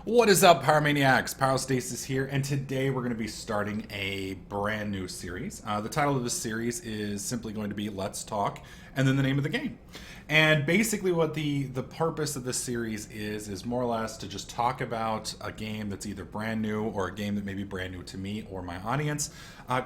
What is up, Pyromaniacs? Pyrostasis here, and today we're going to be starting a brand new series. The title of this series is simply going to be Let's Talk, and then the name of the game. And basically what the purpose of this series is more or less to just talk about a game that's either brand new or a game that may be brand new to me or my audience.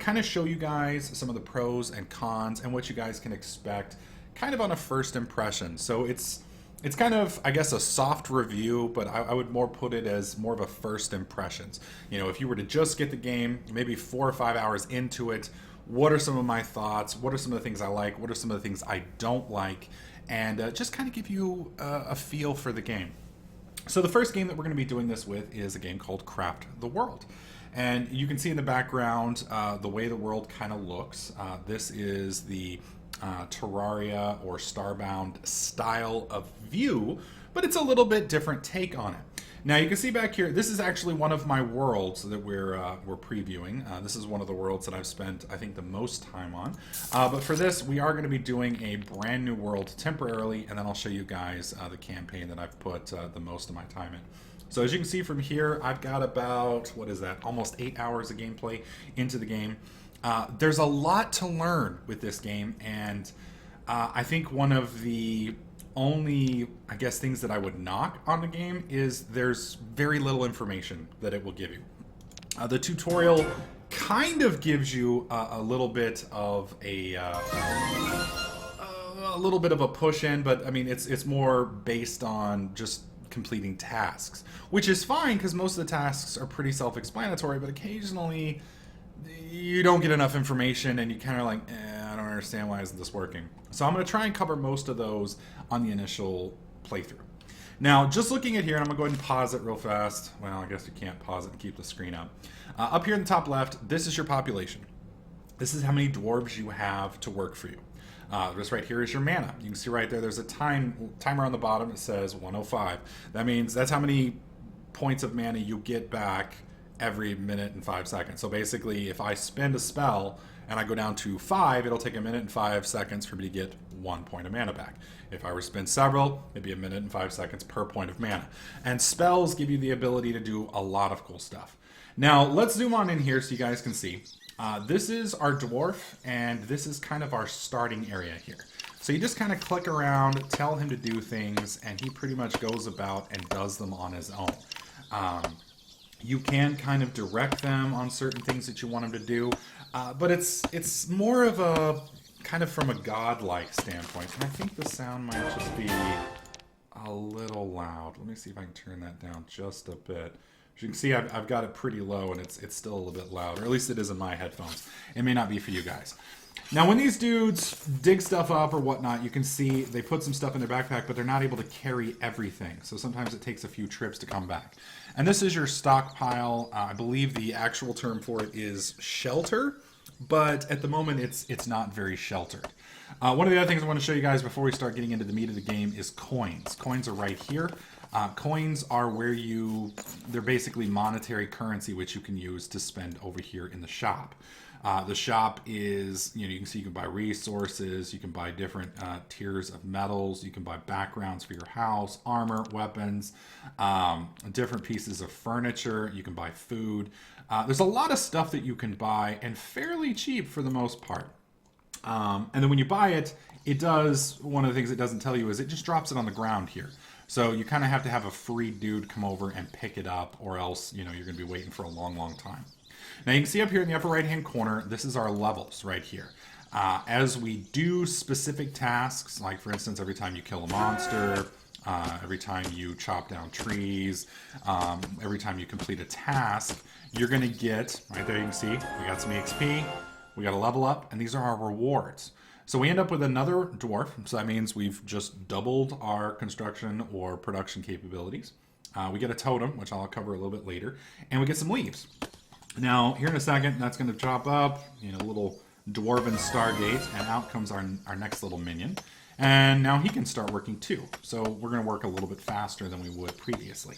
Kind of show you guys some of the pros and cons and what you guys can expect kind of on a first impression. So it's kind of, I guess, a soft review, but I would more put it as more of a first impressions. You know, if you were to just get the game, maybe 4 or 5 hours into it, what are some of my thoughts? What are some of the things I like? What are some of the things I don't like? And just kind of give you a feel for the game. So the first game that we're going to be doing this with is a game called Craft the World. And you can see in the background the way the world kind of looks. This is the terraria or starbound style of view, but it's a little bit different take on it. Now you can see back here, this is actually one of my worlds that we're previewing. This is one of the worlds that I've spent, I think, the most time on. But for this, we are going to be doing a brand new world temporarily, and then I'll show you guys the campaign that I've put the most of my time in. So as you can see from here, I've got about, what is that, almost 8 hours of gameplay into the game. There's a lot to learn with this game, and I think one of the only, I guess, things that I would knock on the game is there's very little information that it will give you. The tutorial kind of gives you a little bit of a little bit of a push in, but I mean it's more based on just completing tasks, which is fine because most of the tasks are pretty self-explanatory, but occasionally you don't get enough information and you kind of like, I don't understand, why isn't this working? So I'm going to try and cover most of those on the initial playthrough. Now, just looking at here, and I'm going to go ahead and pause it real fast. Well, I guess you can't pause it and keep the screen up. Up here in the top left, this is your population. This is how many dwarves you have to work for you. This right here is your mana. You can see right there, there's a timer on the bottom. It says 105. That means that's how many points of mana you get back every minute and 5 seconds. So basically, if I spend a spell and I go down to 5, it'll take a minute and 5 seconds for me to get 1 point of mana back. If I were to spend several, it'd be a minute and 5 seconds per point of mana. And spells give you the ability to do a lot of cool stuff. Now, let's zoom on in here so you guys can see. This is our dwarf, and this is kind of our starting area here. So you just kind of click around, tell him to do things, and he pretty much goes about and does them on his own. You can kind of direct them on certain things that you want them to do, but it's more of a kind of from a godlike standpoint. And I think the sound might just be a little loud. Let me see if I can turn that down just a bit. As you can see, I've got it pretty low, and it's still a little bit loud, or at least it is in my headphones. It may not be for you guys. Now, when these dudes dig stuff up or whatnot, you can see they put some stuff in their backpack, but they're not able to carry everything. So sometimes it takes a few trips to come back. And this is your stockpile. I believe the actual term for it is shelter, but at the moment it's not very sheltered. One of the other things I want to show you guys before we start getting into the meat of the game is coins. Coins are right here. Coins are where they're basically monetary currency which you can use to spend over here in the shop. The shop is, you can see you can buy resources, you can buy different tiers of metals, you can buy backgrounds for your house, armor, weapons, different pieces of furniture, you can buy food. There's a lot of stuff that you can buy, and fairly cheap for the most part. And then when you buy it, one of the things it doesn't tell you is it just drops it on the ground here. So you kind of have to have a free dude come over and pick it up, or else, you're going to be waiting for a long, long time. Now you can see up here in the upper right hand corner, this is our levels right here. As we do specific tasks, like for instance, every time you kill a monster, every time you chop down trees, every time you complete a task, you're going to get, right there you can see, we got some EXP, we got a level up, and these are our rewards. So we end up with another dwarf, so that means we've just doubled our construction or production capabilities. We get a totem, which I'll cover a little bit later, and we get some leaves. Now, here in a second, that's going to chop up, a little dwarven stargate, and out comes our next little minion. And now he can start working too. So we're going to work a little bit faster than we would previously.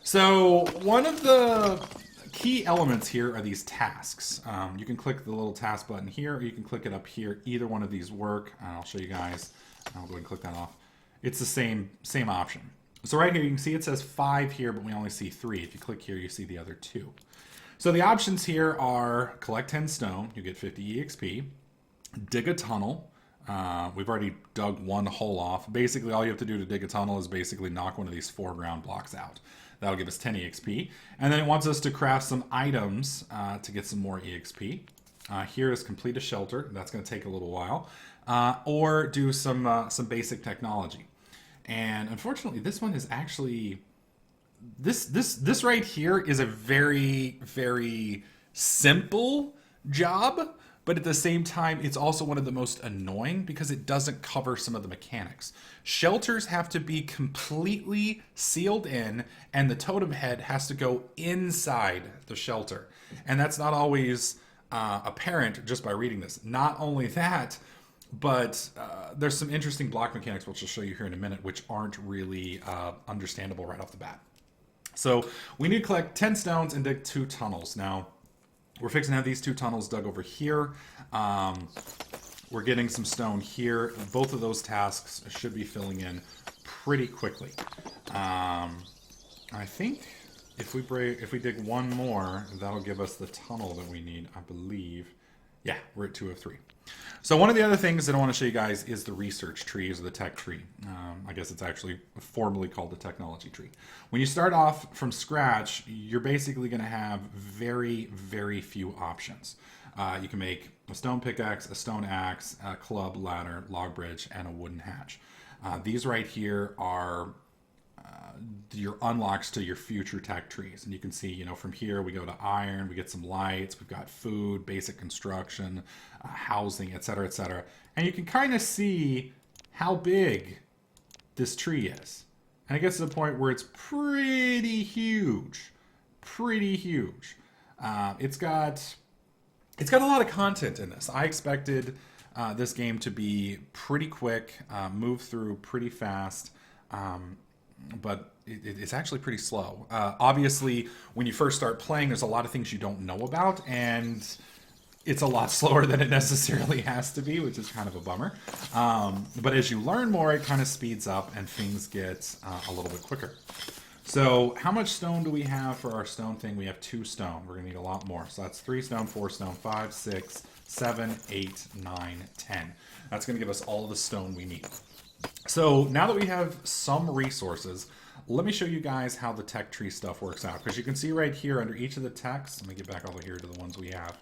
So one of the key elements here are these tasks. You can click the little task button here, or you can click it up here. Either one of these work. I'll show you guys. I'll go ahead and click that off. It's the same option. So right here, you can see it says 5 here, but we only see 3. If you click here, you see the other 2. So the options here are collect 10 stone, you get 50 EXP, dig a tunnel. We've already dug one hole off. Basically, all you have to do to dig a tunnel is basically knock one of these foreground blocks out. That'll give us 10 EXP. And then it wants us to craft some items to get some more EXP. Here is complete a shelter. That's going to take a little while. Or do some basic technology. And unfortunately, this one is actually... This right here is a very, very simple job, but at the same time, it's also one of the most annoying because it doesn't cover some of the mechanics. Shelters have to be completely sealed in, and the totem head has to go inside the shelter. And that's not always apparent just by reading this. Not only that, but there's some interesting block mechanics, which I'll show you here in a minute, which aren't really understandable right off the bat. So we need to collect 10 stones and dig 2 tunnels. Now, we're fixing to have these 2 tunnels dug over here. We're getting some stone here. Both of those tasks should be filling in pretty quickly. I think if we dig one more, that'll give us the tunnel that we need, I believe. Yeah, we're at 2 of 3. So one of the other things that I want to show you guys is the research trees or the tech tree. I guess it's actually formally called the technology tree. When you start off from scratch, you're basically going to have very, very few options. You can make a stone pickaxe, a stone axe, a club, ladder, log bridge, and a wooden hatch. These right here are your unlocks to your future tech trees. And you can see, you know, from here we go to iron, we get some lights, we've got food, basic construction, housing, etc., etc. And you can kind of see how big this tree is. And it gets to the point where it's pretty huge. Pretty huge. It's got a lot of content in this. I expected this game to be pretty quick, move through pretty fast, but it's actually pretty slow. Obviously, when you first start playing, there's a lot of things you don't know about, and it's a lot slower than it necessarily has to be, which is kind of a bummer. But as you learn more, it kind of speeds up and things get a little bit quicker. So how much stone do we have for our stone thing? We have 2 stone. We're going to need a lot more. So that's 3 stone, 4 stone, 5, 6, 7, 8, 9, 10. That's going to give us all the stone we need. So now that we have some resources, let me show you guys how the tech tree stuff works out. Because you can see right here under each of the techs, let me get back over here to the ones we have.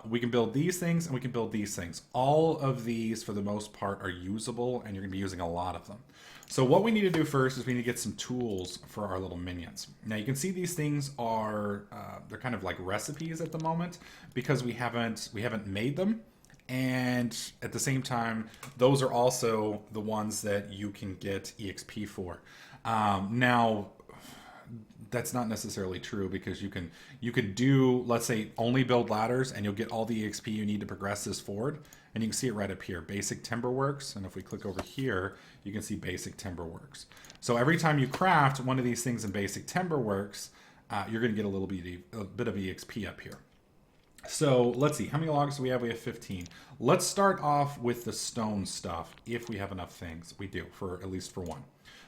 We can build these things and we can build these things. All of these, for the most part, are usable, and you're going to be using a lot of them. So what we need to do first is we need to get some tools for our little minions. Now you can see these things are, they're kind of like recipes at the moment because we haven't made them. And at the same time, those are also the ones that you can get EXP for. Now, that's not necessarily true because you could do, let's say, only build ladders and you'll get all the EXP you need to progress this forward. And you can see it right up here, Basic Timber Works. And if we click over here, you can see Basic Timber Works. So every time you craft one of these things in Basic Timber Works, you're going to get a bit of EXP up here. So let's see, how many logs do we have? We have 15. Let's start off with the stone stuff if we have enough things. We do, at least for one.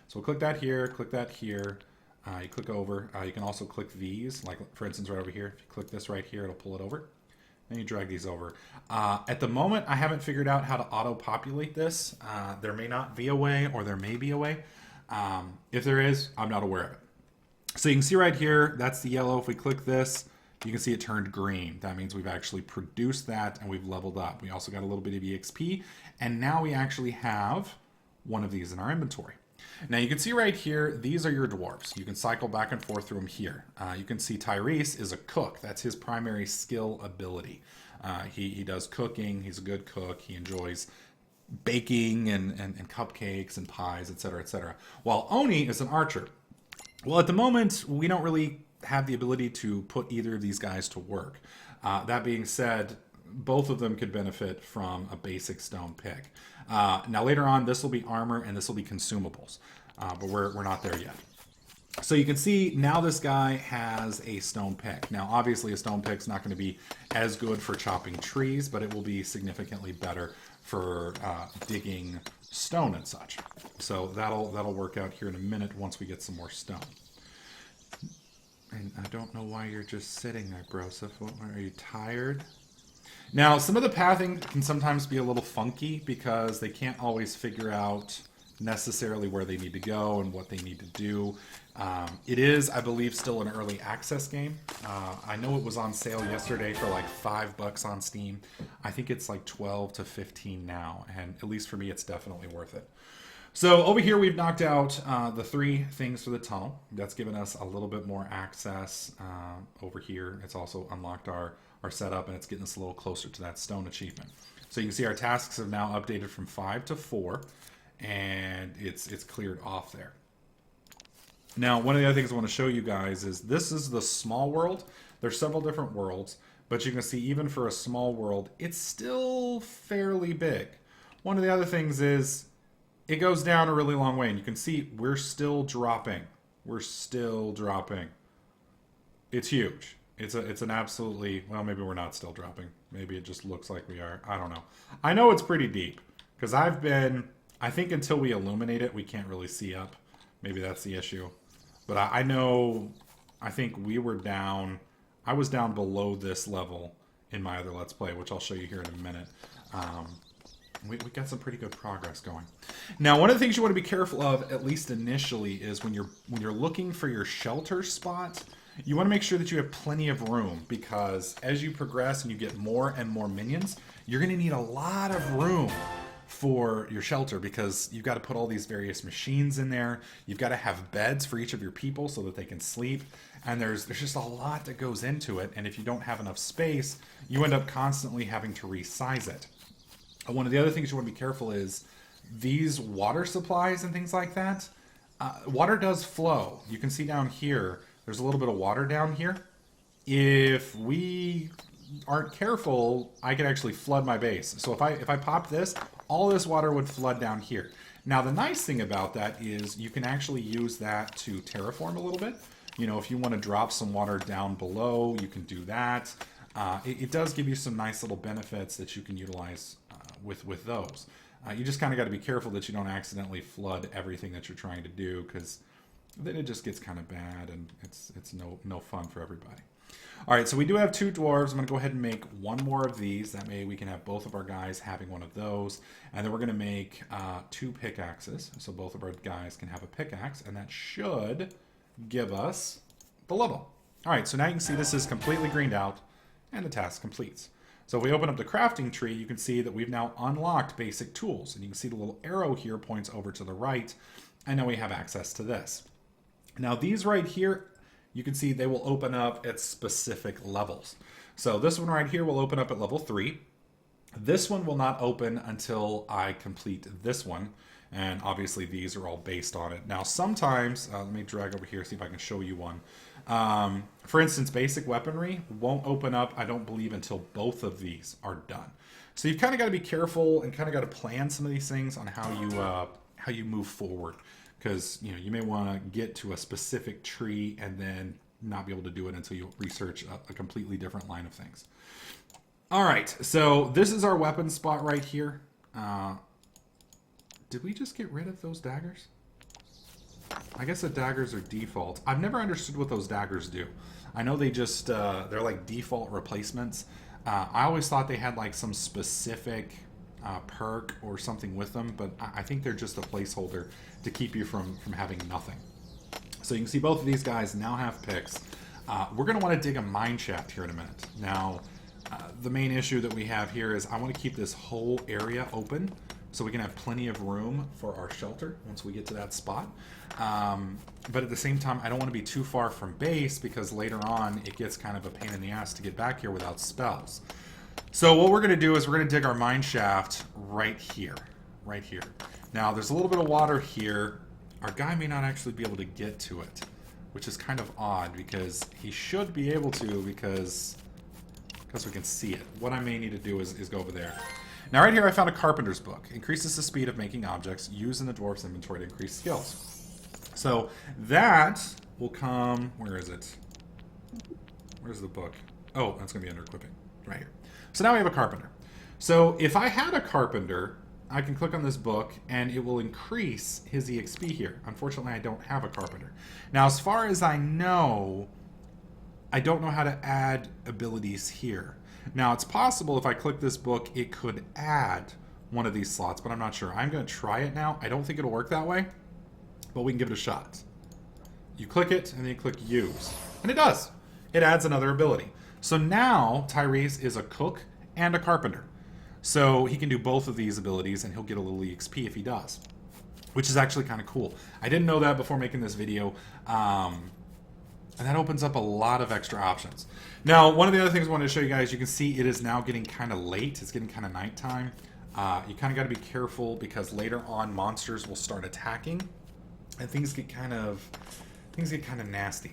So we'll click that here, click that here. You click over. You can also click these, like for instance right over here. If you click this right here, it'll pull it over. Then you drag these over. At the moment, I haven't figured out how to auto-populate this. There may not be a way, or there may be a way. If there is, I'm not aware of it. So you can see right here, that's the yellow. If we click this, you can see it turned green. That means we've actually produced that and we've leveled up. We also got a little bit of EXP, and now we actually have one of these in our inventory. Now you can see right here, these are your dwarves. You can cycle back and forth through them here. You can see Tyrese is a cook. That's his primary skill ability. He does cooking. He's a good cook. He enjoys baking and cupcakes and pies, etc., etc. While Oni is an archer. Well, at the moment, we don't really have the ability to put either of these guys to work. That being said, both of them could benefit from a basic stone pick. Now later on, this will be armor and this will be consumables, but we're not there yet. So you can see now this guy has a stone pick. Now obviously a stone pick's not going to be as good for chopping trees, but it will be significantly better for digging stone and such. So that'll work out here in a minute once we get some more stone. And I don't know why you're just sitting there, Broseph. Are you tired? Now, some of the pathing can sometimes be a little funky because they can't always figure out necessarily where they need to go and what they need to do. It is, I believe, still an early access game. I know it was on sale yesterday for like $5 on Steam. I think it's like 12 to 15 now, and at least for me, it's definitely worth it. So over here, we've knocked out the 3 things for the tunnel. That's given us a little bit more access over here. It's also unlocked our setup, and it's getting us a little closer to that stone achievement. So you can see our tasks have now updated from 5 to 4, and it's cleared off there. Now, one of the other things I want to show you guys is this is the small world. There's several different worlds, but you can see even for a small world, it's still fairly big. One of the other things is it goes down a really long way, and you can see we're still dropping. We're still dropping. It's huge. It's an absolutely, well, maybe we're not still dropping. Maybe it just looks like we are. I don't know. I know it's pretty deep because I think until we illuminate it, we can't really see up. Maybe that's the issue. But I think we were down, I was down below this level in my other Let's Play, which I'll show you here in a minute. We got some pretty good progress going. Now, one of the things you want to be careful of, at least initially, is when you're looking for your shelter spot, you want to make sure that you have plenty of room, because as you progress and you get more and more minions, you're going to need a lot of room for your shelter, because you've got to put all these various machines in there. You've got to have beds for each of your people so that they can sleep. And there's just a lot that goes into it. And if you don't have enough space, you end up constantly having to resize it. One of the other things you want to be careful is these water supplies and things like that. Water does flow. You can see down here, there's a little bit of water down here. If we aren't careful, I could actually flood my base. So if I pop this, all this water would flood down here. Now, the nice thing about that is you can actually use that to terraform a little bit. You know, if you want to drop some water down below, you can do that. It does give you some nice little benefits that you can utilize with those. You just kind of got to be careful that you don't accidentally flood everything that you're trying to do, because then it just gets kind of bad and it's no fun for everybody. All right, so we do have 2 dwarves. I'm going to go ahead and make 1 more of these. That way we can have both of our guys having one of those. And then we're going to make 2 pickaxes, so both of our guys can have a pickaxe, and that should give us the level. All right, so now you can see this is completely greened out, and the task completes. So if we open up the crafting tree, you can see that we've now unlocked basic tools. And you can see the little arrow here points over to the right, and now we have access to this. Now these right here, you can see they will open up at specific levels. So this one right here will open up at level 3. This one will not open until I complete this one. And obviously these are all based on it. Now sometimes, let me drag over here, see if I can show you one. For instance, basic weaponry won't open up, I don't believe, until both of these are done. So you've kind of got to be careful and kind of got to plan some of these things on how you move forward. Because you may want to get to a specific tree and then not be able to do it until you research a completely different line of things. All right, so this is our weapon spot right here. Did we just get rid of those daggers? I guess the daggers are default. I've never understood what those daggers do. I know they just, they're like default replacements. I always thought they had like some specific perk or something with them, but I think they're just a placeholder to keep you from having nothing. So you can see both of these guys now have picks. We're going to want to dig a mine shaft here in a minute. Now, the main issue that we have here is I want to keep this whole area open so we can have plenty of room for our shelter once we get to that spot. But at the same time, I don't want to be too far from base, because later on it gets kind of a pain in the ass to get back here without spells. So what we're going to do is we're going to dig our mine shaft right here. Right here. Now, there's a little bit of water here. Our guy may not actually be able to get to it, which is kind of odd, because he should be able to, because we can see it. What I may need to do is go over there. Now, right here, I found a carpenter's book. Increases the speed of making objects used in the dwarf's inventory to increase skills. So that will come... Where is it? Where's the book? Oh, that's going to be under equipping. Right here. So now we have a carpenter. So if I had a carpenter, I can click on this book and it will increase his EXP here. Unfortunately, I don't have a carpenter. Now, as far as I know, I don't know how to add abilities here. Now, it's possible if I click this book, it could add one of these slots, but I'm not sure. I'm going to try it now. I don't think it'll work that way, but we can give it a shot. You click it, and then you click use. And it does. It adds another ability. So now, Tyrese is a cook and a carpenter. So he can do both of these abilities, and he'll get a little EXP if he does, which is actually kind of cool. I didn't know that before making this video, and that opens up a lot of extra options. Now, one of the other things I wanted to show you guys, you can see it is now getting kind of late. It's getting kind of nighttime. You kind of got to be careful because later on, monsters will start attacking, and things get kind of nasty.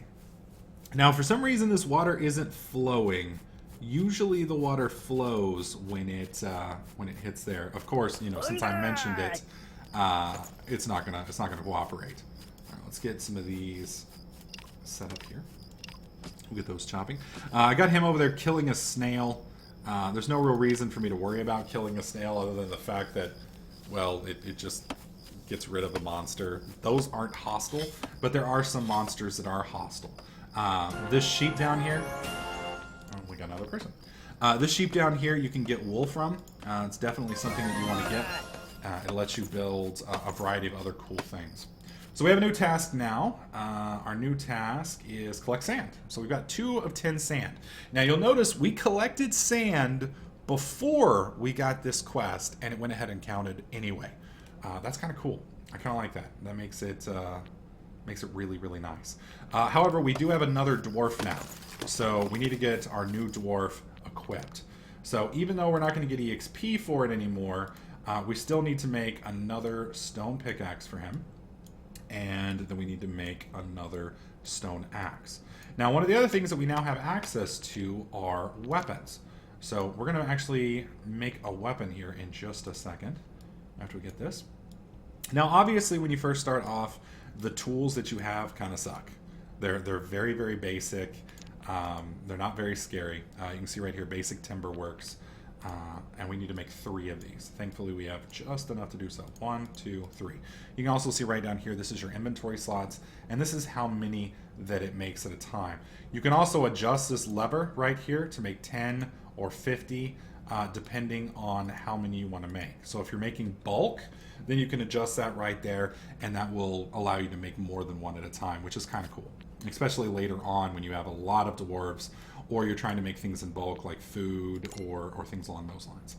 Now, for some reason, this water isn't flowing. Usually the water flows when it hits there. Of course, you know, since I mentioned it, it's not gonna cooperate. All right, let's get some of these set up here. We'll get those chopping. I got him over there killing a snail. There's no real reason for me to worry about killing a snail other than the fact that, well, it just gets rid of a monster. Those aren't hostile, but there are some monsters that are hostile. This sheep down here. We got another person. This sheep down here you can get wool from. It's definitely something that you want to get. It lets you build a variety of other cool things. So we have a new task now. Our new task is collect sand. So we've got 2 of 10 sand. Now you'll notice we collected sand before we got this quest, and it went ahead and counted anyway. That's kind of cool. I kind of like that. That makes it really, really nice. However, we do have another dwarf now. So we need to get our new dwarf equipped. So even though we're not going to get EXP for it anymore, we still need to make another stone pickaxe for him. And then we need to make another stone axe. Now, one of the other things that we now have access to are weapons. So we're going to actually make a weapon here in just a second after we get this. Now, obviously, when you first start off, the tools that you have kind of suck. They're very, very basic. They're not very scary. You can see right here, basic timber works. And we need to make 3 of these. Thankfully, we have just enough to do so. 1, 2, 3. You can also see right down here, this is your inventory slots, and this is how many that it makes at a time. You can also adjust this lever right here to make 10 or 50, depending on how many you want to make. So if you're making bulk, then you can adjust that right there, and that will allow you to make more than 1 at a time, which is kind of cool. Especially later on when you have a lot of dwarves, or you're trying to make things in bulk like food or things along those lines.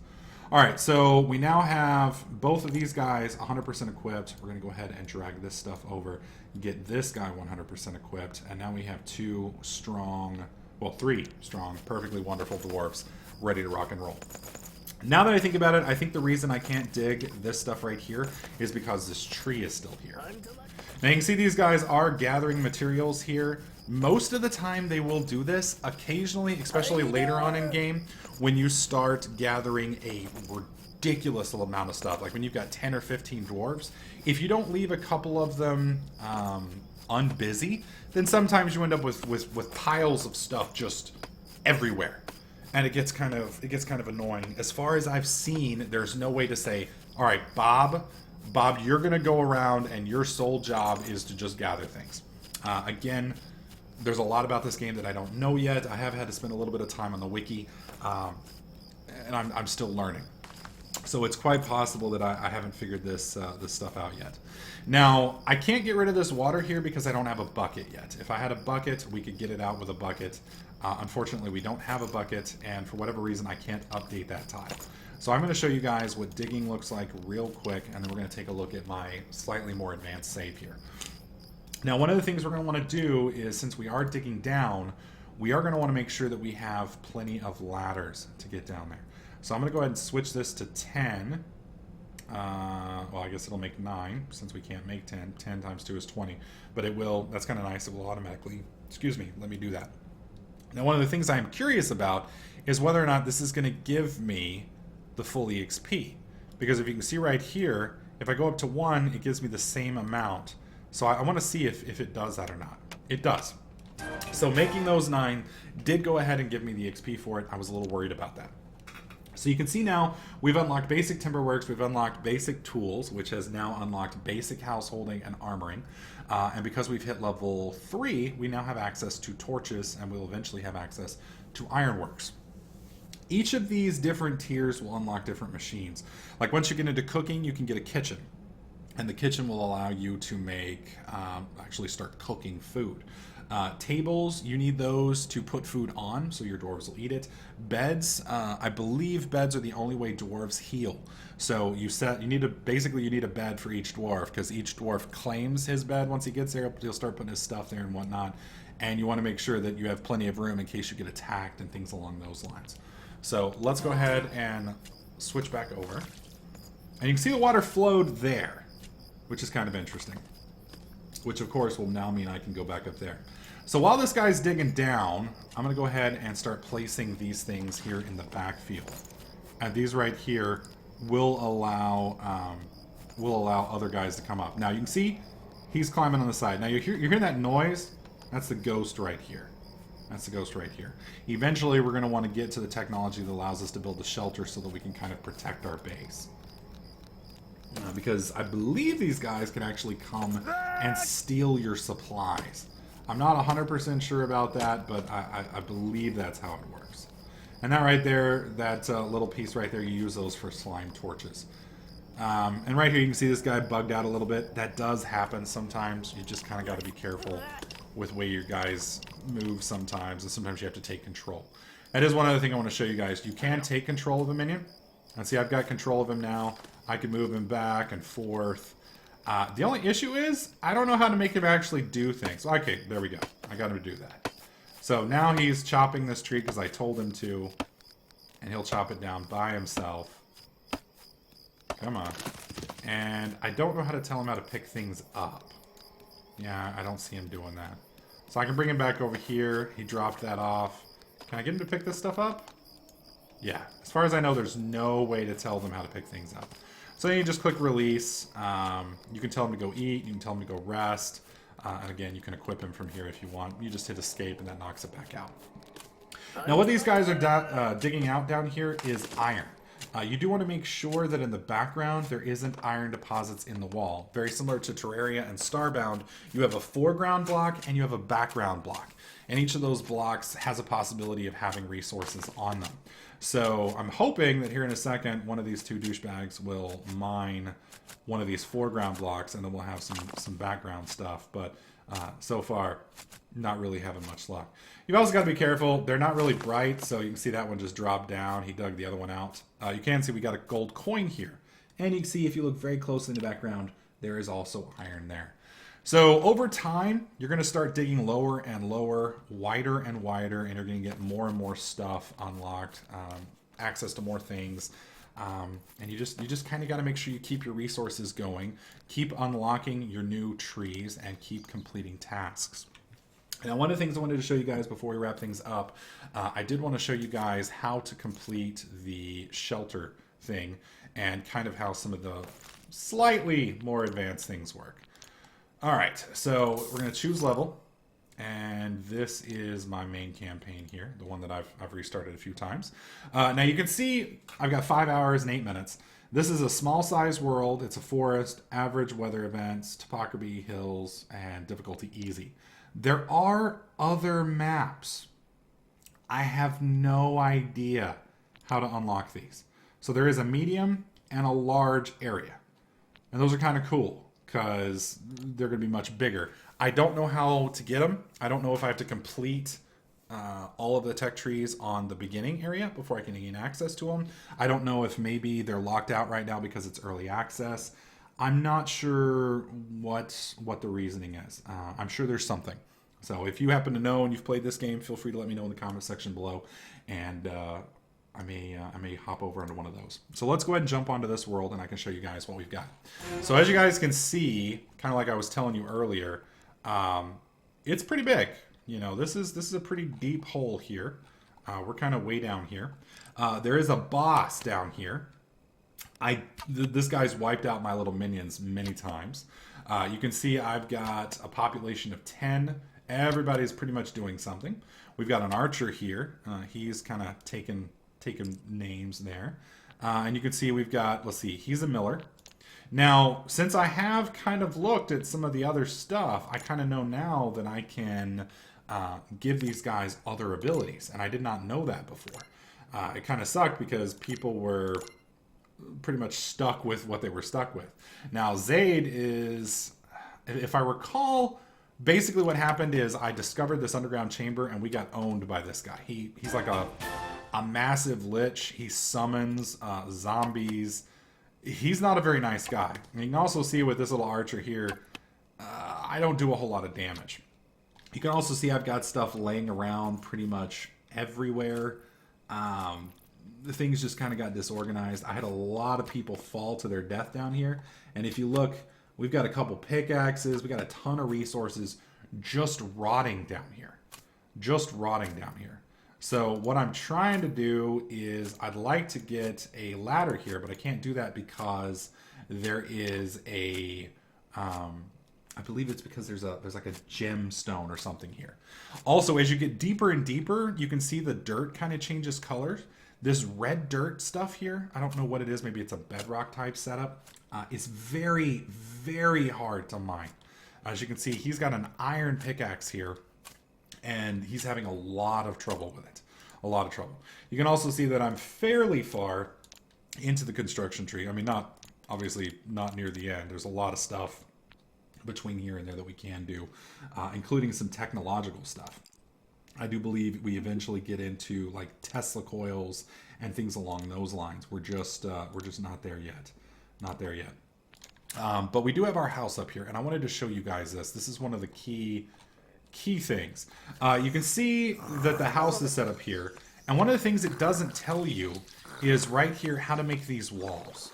All right, so we now have both of these guys 100% equipped. We're going to go ahead and drag this stuff over, get this guy 100% equipped, and now we have 2 strong, well, 3 strong, perfectly wonderful dwarves ready to rock and roll. Now that I think about it, I think the reason I can't dig this stuff right here is because this tree is still here. Now you can see these guys are gathering materials here. Most of the time they will do this. Occasionally, especially later on in game, when you start gathering a ridiculous amount of stuff, like when you've got 10 or 15 dwarves, if you don't leave a couple of them unbusy, then sometimes you end up with piles of stuff just everywhere. And it gets kind of annoying. As far as I've seen, there's no way to say, all right, Bob, you're going to go around and your sole job is to just gather things. Again, there's a lot about this game that I don't know yet. I have had to spend a little bit of time on the wiki, and I'm still learning. So it's quite possible that I haven't figured this stuff out yet. Now, I can't get rid of this water here because I don't have a bucket yet. If I had a bucket, we could get it out with a bucket. Unfortunately, we don't have a bucket, and for whatever reason, I can't update that tile. So I'm going to show you guys what digging looks like real quick, and then we're going to take a look at my slightly more advanced save here. Now, one of the things we're going to want to do is, since we are digging down, we are going to want to make sure that we have plenty of ladders to get down there. So I'm going to go ahead and switch this to 10. Well, I guess it'll make 9 since we can't make 10. 10 times 2 is 20. But it will, that's kind of nice, it will automatically, excuse me, let me do that. Now, one of the things I'm curious about is whether or not this is going to give me the full EXP. Because if you can see right here, if I go up to 1, it gives me the same amount. So I want to see if it does that or not. It does. So making those 9 did go ahead and give me the XP for it. I was a little worried about that. So you can see now we've unlocked basic timberworks, we've unlocked basic tools, which has now unlocked basic householding and armoring. And because we've hit level 3, we now have access to torches, and we'll eventually have access to ironworks. Each of these different tiers will unlock different machines. Like once you get into cooking, you can get a kitchen. And the kitchen will allow you to make, actually start cooking food. Tables, you need those to put food on, so your dwarves will eat it. Beds, I believe beds are the only way dwarves heal. So you need a bed for each dwarf, because each dwarf claims his bed once he gets there. He'll start putting his stuff there and whatnot. And you want to make sure that you have plenty of room in case you get attacked and things along those lines. So let's go ahead and switch back over. And you can see the water flowed there, which is kind of interesting. Which of course will now mean I can go back up there. So while this guy's digging down, I'm going to go ahead and start placing these things here in the backfield. And these right here will allow other guys to come up. Now you can see he's climbing on the side. Now you're hearing that noise? That's the ghost right here. That's the ghost right here. Eventually we're going to want to get to the technology that allows us to build a shelter so that we can kind of protect our base. Because I believe these guys can actually come and steal your supplies. I'm not 100% sure about that, but I believe that's how it works. And that right there, that little piece right there, you use those for slime torches. And right here you can see this guy bugged out a little bit. That does happen sometimes. You just kind of got to be careful with the way your guys move sometimes, and sometimes you have to take control. That is one other thing I want to show you guys. You can take control of a minion. And see, I've got control of him now. I can move him back and forth. The only issue is, I don't know how to make him actually do things. Okay, there we go. I got him to do that. So now he's chopping this tree because I told him to. And he'll chop it down by himself. Come on. And I don't know how to tell him how to pick things up. Yeah, I don't see him doing that. So I can bring him back over here. He dropped that off. Can I get him to pick this stuff up? Yeah. As far as I know, there's no way to tell them how to pick things up. So you just click release. You can tell him to go eat. You can tell him to go rest. And again, you can equip him from here if you want. You just hit escape and that knocks it back out. Now what these guys are digging out down here is iron. You do want to make sure that in the background there isn't iron deposits in the wall. Very similar to Terraria and Starbound, you have a foreground block and you have a background block. And each of those blocks has a possibility of having resources on them. So I'm hoping that here in a second, one of these two douchebags will mine one of these foreground blocks and then we'll have some background stuff. But so far, not really having much luck. You've also got to be careful. They're not really bright, so you can see that one just dropped down. He dug the other one out. You can see we got a gold coin here. And you can see if you look very closely in the background, there is also iron there. So over time, you're going to start digging lower and lower, wider and wider, and you're going to get more and more stuff unlocked, access to more things. And you just kind of got to make sure you keep your resources going, keep unlocking your new trees, and keep completing tasks. Now, one of the things I wanted to show you guys before we wrap things up, I did want to show you guys how to complete the shelter thing and kind of how some of the slightly more advanced things work. All right, so we're going to choose level, and this is my main campaign here, the one that I've restarted a few times. Now you can see I've got 5 hours and 8 minutes. This is a small size world. It's a forest, average weather events, topography, hills, and difficulty easy. There are other maps. I have no idea how to unlock these. So there is a medium and a large area. And those are kind of cool because they're going to be much bigger. I don't know how to get them. I don't know if I have to complete all of the tech trees on the beginning area before I can gain access to them. I don't know if maybe they're locked out right now because it's early access. I'm not sure what the reasoning is. I'm sure there's something. So if you happen to know and you've played this game, feel free to let me know in the comment section below, and I may hop over into one of those. So let's go ahead and jump onto this world, and I can show you guys what we've got. So as you guys can see, kind of like I was telling you earlier, it's pretty big. You know, this is a pretty deep hole here. We're kind of way down here. There is a boss down here. This guy's wiped out my little minions many times. You can see I've got a population of 10. Everybody's pretty much doing something. We've got an archer here. He's kind of taking taking names there. And you can see we've got, let's see, he's a miller. Now, since I have kind of looked at some of the other stuff, I kind of know now that I can give these guys other abilities. And I did not know that before. It kind of sucked because people were pretty much stuck with what they were stuck with. Now, Zaid is, if I recall, basically what happened is I discovered this underground chamber and we got owned by this guy. He's like a massive lich. He summons zombies. He's not a very nice guy. And you can also see with this little archer here, I don't do a whole lot of damage. You can also see I've got stuff laying around pretty much everywhere. The things just kind of got disorganized. I had a lot of people fall to their death down here. And if you look, we've got a couple pickaxes. We got a ton of resources just rotting down here. Just rotting down here. So what I'm trying to do is I'd like to get a ladder here, but I can't do that because there is a, I believe it's because there's like a gemstone or something here. Also, as you get deeper and deeper, you can see the dirt kind of changes colors. This red dirt stuff here, I don't know what it is. Maybe it's a bedrock type setup. It's very, very hard to mine. As you can see, he's got an iron pickaxe here, and he's having a lot of trouble with it. A lot of trouble. You can also see that I'm fairly far into the construction tree. I mean, obviously not near the end. There's a lot of stuff between here and there that we can do, including some technological stuff. I do believe we eventually get into like Tesla coils and things along those lines. We're just not there yet. Not there yet. But we do have our house up here, and I wanted to show you guys this. This is one of the key things. You can see that the house is set up here, and one of the things it doesn't tell you is right here how to make these walls.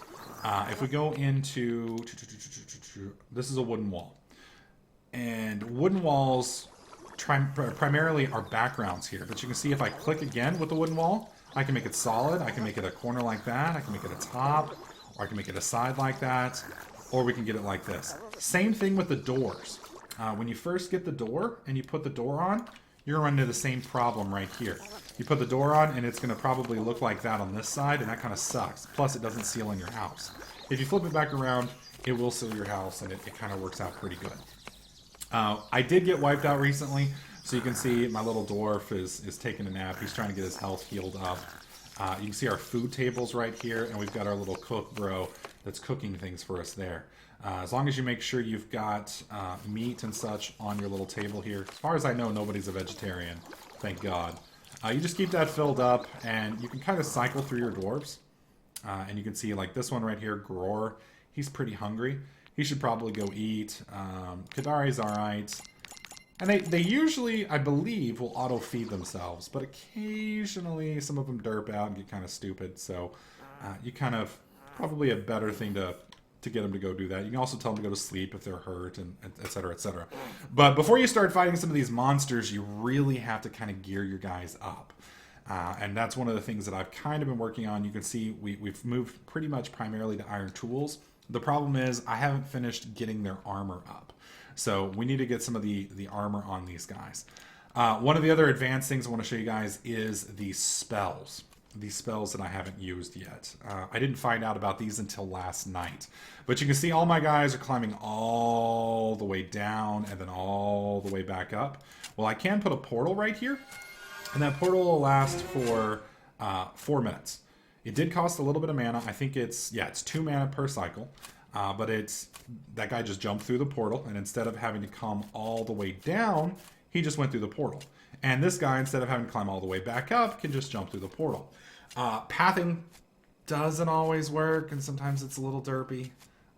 If we go into, this is a wooden wall, and wooden walls primarily are backgrounds here, but you can see if I click again with the wooden wall, I can make it solid, I can make it a corner like that, I can make it a top, or I can make it a side like that, or we can get it like this. Same thing with the doors. When you first get the door and you put the door on, you're going to run into the same problem right here. You put the door on and it's going to probably look like that on this side, and that kind of sucks. Plus, it doesn't seal in your house. If you flip it back around, it will seal your house, and it kind of works out pretty good. I did get wiped out recently, so you can see my little dwarf is taking a nap. He's trying to get his health healed up. You can see our food tables right here, and we've got our little cook bro that's cooking things for us there. As long as you make sure you've got meat and such on your little table here. As far as I know, nobody's a vegetarian, thank God. You just keep that filled up, and you can kind of cycle through your dwarves. And you can see, like this one right here, Gror, he's pretty hungry. He should probably go eat. Kadari's alright. And they usually, I believe, will auto-feed themselves. But occasionally, some of them derp out and get kind of stupid. So you kind of, probably a better thing to get them to go do that. You can also tell them to go to sleep if they're hurt, and et cetera, et cetera. But before you start fighting some of these monsters, you really have to kind of gear your guys up. And that's one of the things that I've kind of been working on. You can see we've moved pretty much primarily to iron tools. The problem is I haven't finished getting their armor up. So we need to get some of the armor on these guys. One of the other advanced things I want to show you guys is the spells. These spells that I haven't used yet. I didn't find out about these until last night. But you can see all my guys are climbing all the way down and then all the way back up. Well, I can put a portal right here. And that portal will last for 4 minutes. It did cost a little bit of mana. I think it's 2 mana per cycle. But that guy just jumped through the portal, and instead of having to come all the way down, he just went through the portal. And this guy, instead of having to climb all the way back up, can just jump through the portal. Pathing doesn't always work, and sometimes it's a little derpy.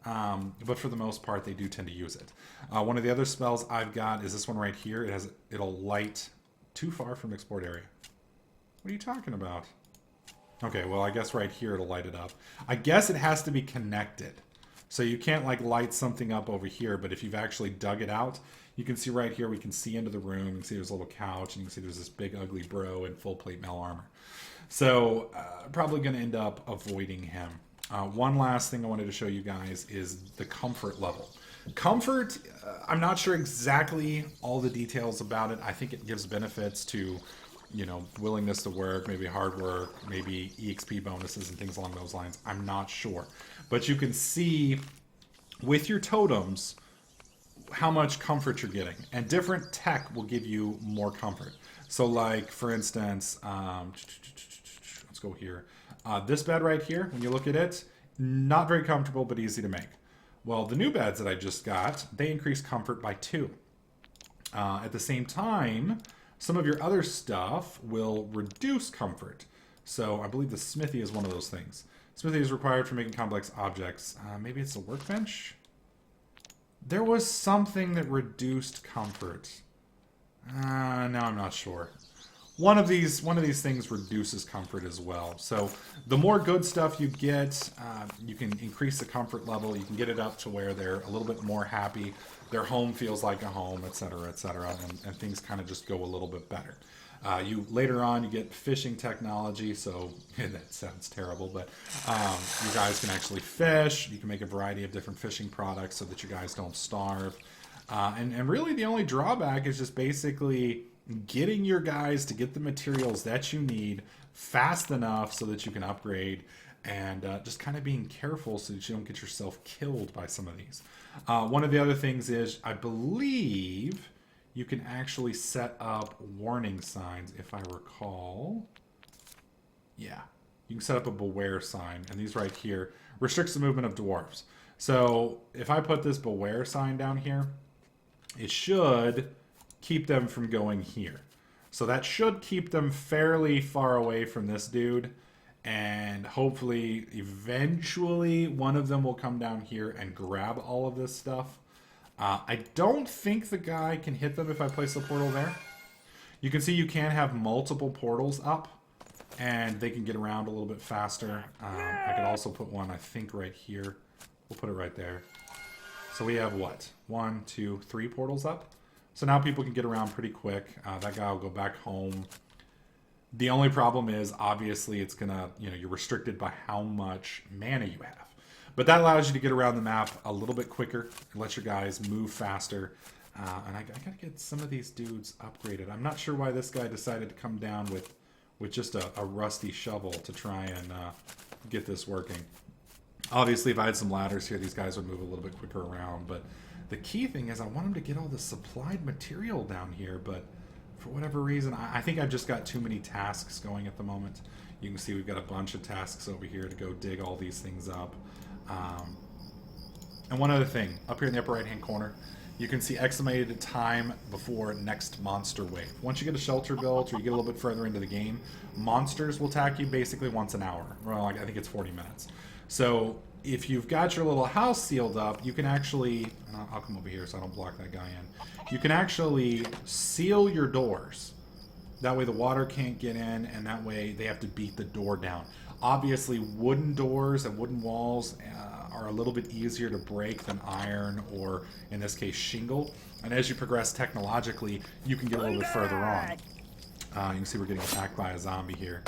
But for the most part, they do tend to use it. One of the other spells I've got is this one right here. It'll light too far from export area. What are you talking about? Okay, well, I guess right here it'll light it up. I guess it has to be connected. So you can't like light something up over here, but if you've actually dug it out, you can see right here, we can see into the room. You can see there's a little couch, and you can see there's this big ugly bro in full plate mail armor. So probably going to end up avoiding him. One last thing I wanted to show you guys is the comfort level. Comfort, I'm not sure exactly all the details about it. I think it gives benefits to you know, willingness to work, maybe hard work, maybe EXP bonuses and things along those lines. I'm not sure. But you can see with your totems how much comfort you're getting. And different tech will give you more comfort. So like, for instance, let's go here. This bed right here, when you look at it, not very comfortable, but easy to make. Well, the new beds that I just got, they increase comfort by 2. At the same time, some of your other stuff will reduce comfort. So I believe the smithy is one of those things. Smithy is required for making complex objects. Maybe it's a workbench? There was something that reduced comfort. Now I'm not sure. One of these things reduces comfort as well. So the more good stuff you get, you can increase the comfort level. You can get it up to where they're a little bit more happy. Their home feels like a home, etc., etc., and things kind of just go a little bit better. You later on you get fishing technology, so that sounds terrible, but you guys can actually fish. You can make a variety of different fishing products so that you guys don't starve. And really the only drawback is just basically getting your guys to get the materials that you need fast enough so that you can upgrade, and just kind of being careful so that you don't get yourself killed by some of these. One of the other things is, I believe you can actually set up warning signs, if I recall. Yeah, you can set up a beware sign, and these right here restricts the movement of dwarves. So if I put this beware sign down here, it should keep them from going here. So that should keep them fairly far away from this dude, and hopefully eventually one of them will come down here and grab all of this stuff. I don't think the guy can hit them if I place the portal there. You can see you can have multiple portals up, and they can get around a little bit faster. I could also put one, I think, right here. We'll put it right there. So we have what? 1, 2, 3 portals up. So now people can get around pretty quick. That guy will go back home. The only problem is, obviously, it's gonna, you're restricted by how much mana you have. But that allows you to get around the map a little bit quicker and let your guys move faster. And I gotta get some of these dudes upgraded. I'm not sure why this guy decided to come down with just a rusty shovel to try and get this working. Obviously, if I had some ladders here, these guys would move a little bit quicker around. But the key thing is I want them to get all the supplied material down here. But for whatever reason, I think I've just got too many tasks going at the moment. You can see we've got a bunch of tasks over here to go dig all these things up. And one other thing, up here in the upper right hand corner, you can see estimated time before next monster wave. Once you get a shelter built or you get a little bit further into the game, monsters will attack you basically once an hour. Well, I think it's 40 minutes. So if you've got your little house sealed up, you can actually, I'll come over here so I don't block that guy in. You can actually seal your doors. That way the water can't get in, and that way they have to beat the door down. Obviously, wooden doors and wooden walls are a little bit easier to break than iron, or in this case, shingle. And as you progress technologically, you can get a little bit further on. You can see we're getting attacked by a zombie here.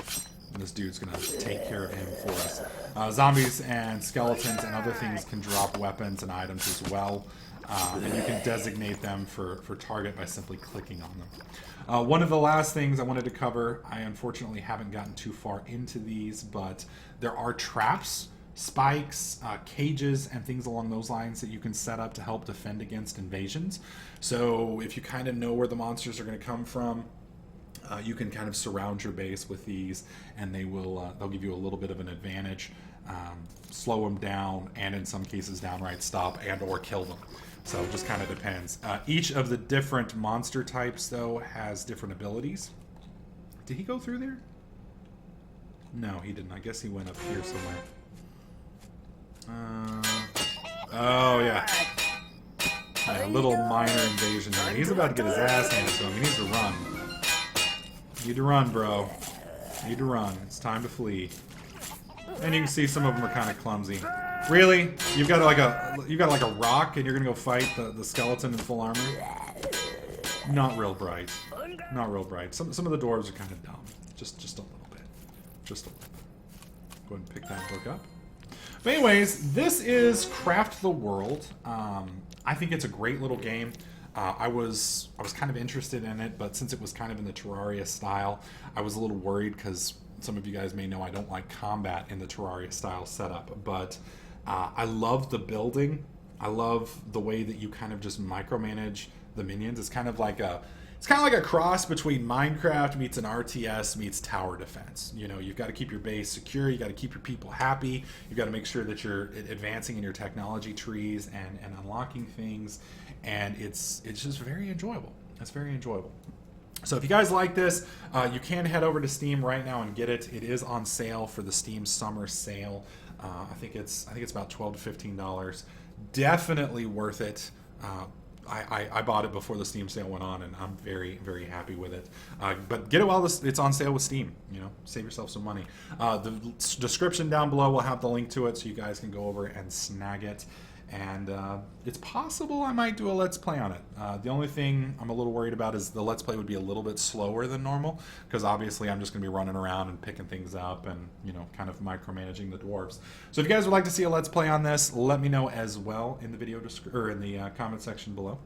And this dude's going to take care of him for us. Zombies and skeletons and other things can drop weapons and items as well. And you can designate them for target by simply clicking on them. One of the last things I wanted to cover, I unfortunately haven't gotten too far into these, but there are traps, spikes, cages, and things along those lines that you can set up to help defend against invasions. So if you kind of know where the monsters are going to come from, you can kind of surround your base with these, and they'll give you a little bit of an advantage, slow them down, and in some cases downright stop and or kill them. So it just kind of depends. Each of the different monster types, though, has different abilities. Did he go through there? No, he didn't. I guess he went up here somewhere. Oh, yeah. A little minor invasion there. He's about to get his ass handed to him. He needs to run. You need to run, bro. You need to run. It's time to flee. And you can see some of them are kind of clumsy. Really? You've got like a rock and you're gonna go fight the skeleton in full armor? Not real bright. Not real bright. Some of the dwarves are kind of dumb. Just a little bit. Just a little bit. Go ahead and pick that book up. But anyways, this is Craft the World. I think it's a great little game. I was kind of interested in it, but since it was kind of in the Terraria style, I was a little worried because some of you guys may know I don't like combat in the Terraria style setup. But I love the building. I love the way that you kind of just micromanage the minions. It's kind of like a cross between Minecraft meets an RTS meets tower defense. You know, you've got to keep your base secure. You got to keep your people happy. You've got to make sure that you're advancing in your technology trees and unlocking things. And it's just very enjoyable. It's very enjoyable. So if you guys like this, you can head over to Steam right now and get it. It is on sale for the Steam Summer Sale. I think it's about $12 to $15. Definitely worth it. I bought it before the Steam sale went on, and I'm very, very happy with it. But get it while it's on sale with Steam. You know, save yourself some money. The description down below will have the link to it, so you guys can go over and snag it. And it's possible I might do a Let's Play on it. The only thing I'm a little worried about is the Let's Play would be a little bit slower than normal, because obviously I'm just going to be running around and picking things up and, you know, kind of micromanaging the dwarves. So if you guys would like to see a Let's Play on this, let me know as well in the video or in the comment section below.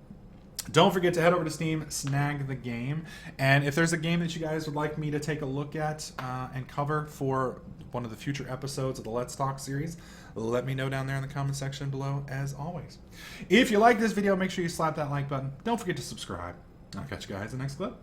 Don't forget to head over to Steam, snag the game, and if there's a game that you guys would like me to take a look at and cover for one of the future episodes of the Let's Talk series, let me know down there in the comment section below, as always. If you like this video, make sure you slap that like button. Don't forget to subscribe. I'll catch you guys in the next clip.